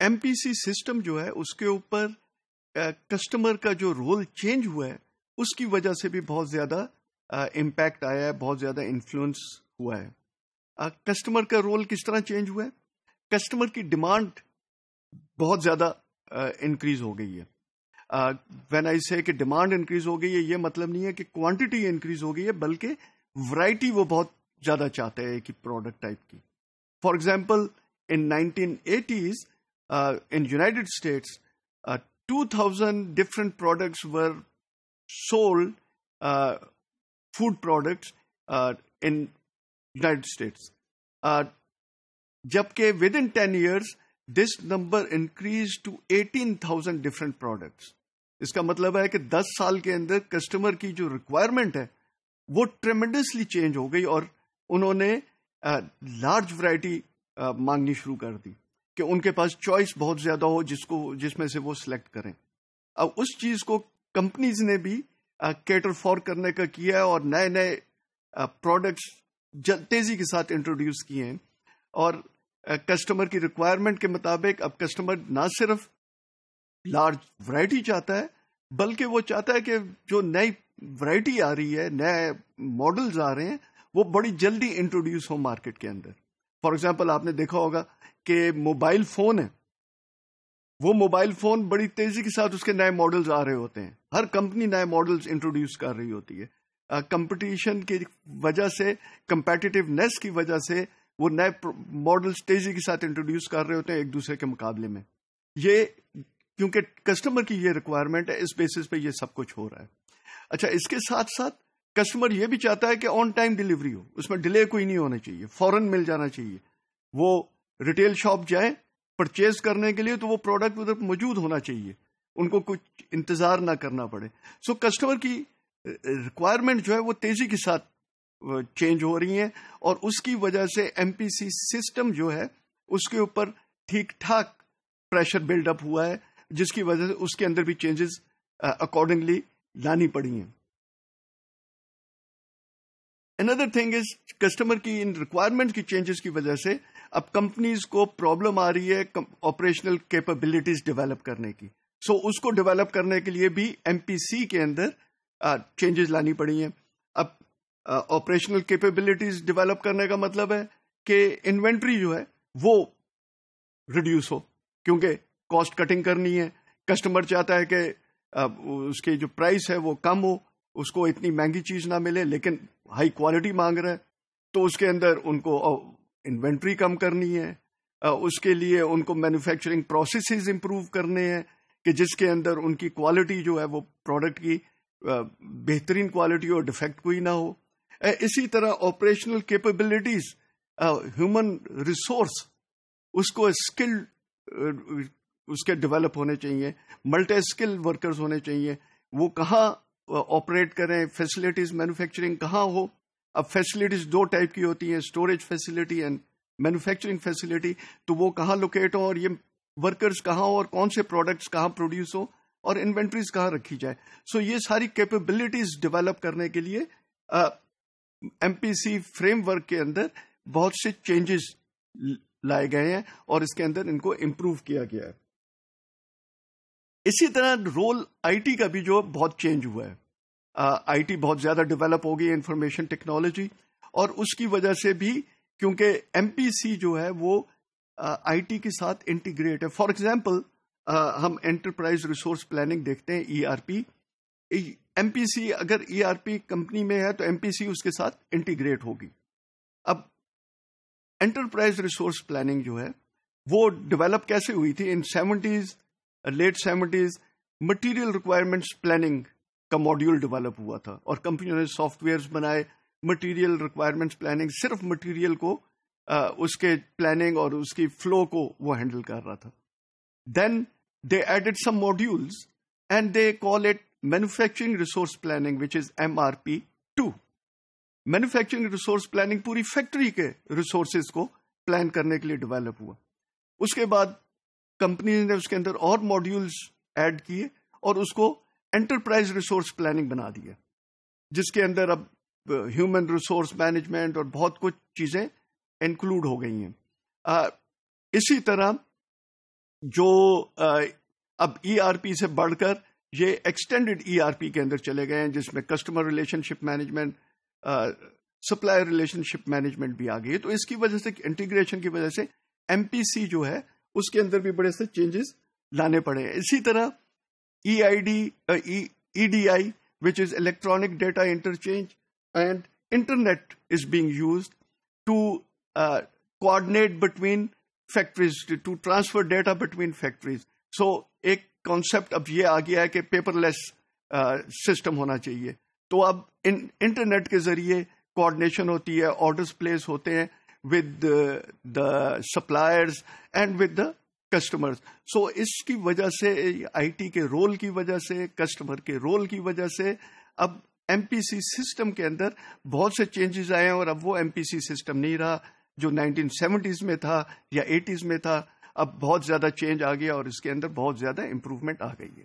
M P سی system جو ہے اس کے اوپر کسٹمر کا جو رول چینج ہوا ہے اس کی وجہ سے بھی بہت زیادہ امپیکٹ آیا ہے، بہت زیادہ انفلوئنس ہوا ہے. کسٹمر کا رول کس طرح چینج ہوا ہے؟ کسٹمر کی ڈیمانڈ بہت زیادہ انکریز ہو گئی ہے. وین آئی سے کہ ڈیمانڈ انکریز ہو گئی ہے، یہ مطلب نہیں ہے کہ کوانٹٹی انکریز ہو گئی ہے، بلکہ ورائٹی وہ بہت زیادہ چاہتے ہیں کہ پروڈکٹ ٹائپ کی. For example in 1980s in United States 2000 different products were sold, food products in United States. جبکہ within 10 years this number increased to 18,000 different products. اس کا مطلب ہے کہ 10 سال کے اندر کسٹمر کی جو ریکوائرمنٹ ہے وہ ٹریمنڈسلی چینج ہو گئی اور انہوں نے لارج ورائٹی مانگنی شروع کر دی کہ ان کے پاس چوائس بہت زیادہ ہو جس میں سے وہ سلیکٹ کریں. اب اس چیز کو کمپنیز نے بھی کیٹر فار کرنے کا کیا ہے اور نئے نئے پروڈکٹس تیزی کے ساتھ انٹروڈیوس کیے ہیں. اور کسٹمر کی ریکوائرمنٹ کے مطابق اب کسٹمر نہ صرف لارج ورائٹی چاہتا ہے بلکہ وہ چاہتا ہے کہ جو نئی ورائٹی آ رہی ہے، نئے ماڈلز آ رہے ہیں، وہ بڑی جلدی انٹروڈیوس ہو مارکیٹ کے اندر. فار ایگزامپل آپ نے دیکھا ہوگا کہ موبائل فون ہے، وہ موبائل فون بڑی تیزی کے ساتھ اس کے نئے ماڈلز آ رہے ہوتے ہیں. ہر کمپنی نئے ماڈلز انٹروڈیوس کر رہی ہوتی ہے. کمپٹیشن کی وجہ سے، کمپیٹیونیس کی وجہ سے وہ نئے ماڈلز تیزی کے ساتھ انٹروڈیوس کر رہے ہوتے ہیں ایک دوسرے کے مقابلے میں. یہ کیونکہ کسٹمر کی یہ ریکوائرمنٹ ہے، اس بیسس پہ یہ سب کچھ ہو رہا ہے. اچھا، اس کے ساتھ ساتھ کسٹمر یہ بھی چاہتا ہے کہ آن ٹائم ڈیلیوری ہو، اس میں ڈیلے کوئی نہیں ہونا چاہیے، فوراً مل جانا چاہیے. وہ ریٹیل شاپ جائیں پرچیز کرنے کے لیے تو وہ پروڈکٹ ادھر موجود ہونا چاہیے، ان کو کچھ انتظار نہ کرنا پڑے. سو کسٹمر کی ریکوائرمنٹ جو ہے وہ تیزی کے ساتھ چینج ہو رہی ہیں اور اس کی وجہ سے ایم پی سی سسٹم جو ہے اس کے اوپر ٹھیک ٹھاک پریشر بلڈ اپ ہوا ہے، جس کی وجہ سے اس کے اندر بھی چینجز اکارڈنگلی لانی پڑی ہیں. Another thing is کسٹمر کی ان ریکوائرمنٹ کی چینجز کی وجہ سے اب کمپنیز کو پرابلم آ رہی ہے آپریشنل کیپبلٹیز ڈیولپ کرنے کی. سو اس کو ڈیولپ کرنے کے لیے بھی ایم پی سی کے اندر چینجز لانی پڑی ہیں. اب آپریشنل کیپبلٹیز ڈیولپ کرنے کا مطلب ہے کہ انوینٹری جو ہے وہ ریڈیوس ہو، کیونکہ کاسٹ کٹنگ کرنی ہے. کسٹمر چاہتا ہے کہ اس کی جو پرائس ہے وہ کم ہو، اس کو اتنی مہنگی چیز نہ ملے لیکن ہائی کوالٹی مانگ رہا ہے، تو اس کے اندر ان کو انوینٹری کم کرنی ہے. اس کے لیے ان کو مینوفیکچرنگ پروسیسز امپروو کرنے ہیں کہ جس کے اندر ان کی کوالٹی جو ہے وہ پروڈکٹ کی بہترین کوالٹی اور ڈیفیکٹ کوئی نہ ہو. اسی طرح آپریشنل کیپبلٹیز، ہیومن ریسورس، اس کو اسکل اس کے ڈیولپ ہونے چاہیے، ملٹی اسکل ورکرز ہونے چاہیے. وہ کہاں آپریٹ کریں، فیسلٹیز مینوفیکچرنگ کہاں ہو. اب فیسلٹیز دو ٹائپ کی ہوتی ہیں، storage facility and manufacturing facility. تو وہ کہاں لوکیٹ ہوں اور یہ ورکرز کہاں ہو اور کون سے پروڈکٹس کہاں پروڈیوس ہو اور انوینٹریز کہاں رکھی جائے. سو یہ ساری کیپبلٹیز ڈیولپ کرنے کے لیے M P C framework کے اندر بہت سے چینجز لائے گئے ہیں اور اس کے اندر ان کو امپروو کیا گیا ہے. اسی طرح رول آئی ٹی کا بھی جو بہت چینج ہوا ہے. آئی ٹی بہت زیادہ ڈیولپ ہو گئی، انفارمیشن ٹیکنالوجی، اور اس کی وجہ سے بھی کیونکہ ایم پی سی جو ہے وہ آئی ٹی کے ساتھ انٹیگریٹ ہے. فار ایگزامپل ہم انٹرپرائز ریسورس پلاننگ دیکھتے ہیں، E R P. M P سی اگر ای آر پی کمپنی میں ہے تو ایم پی سی اس کے ساتھ انٹیگریٹ ہوگی. اب انٹرپرائز ریسورس پلاننگ جو ہے وہ ڈیولپ کیسے ہوئی تھی؟ In 70s، late 70s material requirements planning کا ماڈیول ڈیولپ ہوا تھا اور کمپنیوں نے سافٹ ویئرز بنائے. مٹیریل ریکوائرمنٹس پلاننگ صرف مٹیریل کو اس کے پلاننگ اور اس کی فلو کو وہ ہینڈل کر رہا تھا. Then they added some modules and they call it manufacturing resource planning which is MRP2. Manufacturing resource planning پوری فیکٹری کے ریسورسز کو پلان کرنے کے لیے ڈیولپ ہوا. اس کے بعد کمپنیز نے اس کے اندر اور ماڈیولز ایڈ کیے اور اس کو انٹرپرائز ریسورس پلاننگ بنا دیا، جس کے اندر اب ہیومن ریسورس مینجمنٹ اور بہت کچھ چیزیں انکلوڈ ہو گئی ہیں. اسی طرح جو اب ای آر پی سے بڑھ کر یہ ایکسٹینڈڈ ای آر پی کے اندر چلے گئے ہیں، جس میں کسٹمر ریلیشن شپ مینجمنٹ، سپلائر ریلیشن شپ مینجمنٹ بھی آ گئی ہے. تو اس کی وجہ سے انٹیگریشن کی وجہ سے ایم پی سی جو ہے اس کے اندر بھی بڑے سے چینجز لانے پڑے ہیں. اسی طرح E I D E D I which is electronic data interchange, and internet is being used to coordinate between factories, to transfer data between factories. So ایک concept اب یہ آ گیا ہے کہ پیپر لیس سسٹم ہونا چاہیے. تو اب انٹرنیٹ کے ذریعے کوآرڈینیشن ہوتی ہے، آرڈرز پلیس ہوتے ہیں with the suppliers and with the customers. So اس کی وجہ سے آئی ٹی کے رول کی وجہ سے، کسٹمر کے رول کی وجہ سے اب ایم پی سی سسٹم کے اندر بہت سے چینجز آئے ہیں، اور اب وہ ایم پی سی سسٹم نہیں رہا جو 1970s میں تھا یا 80s میں تھا. اب بہت زیادہ چینج آ گیا اور اس کے اندر بہت زیادہ امپروومنٹ آ گئی ہے.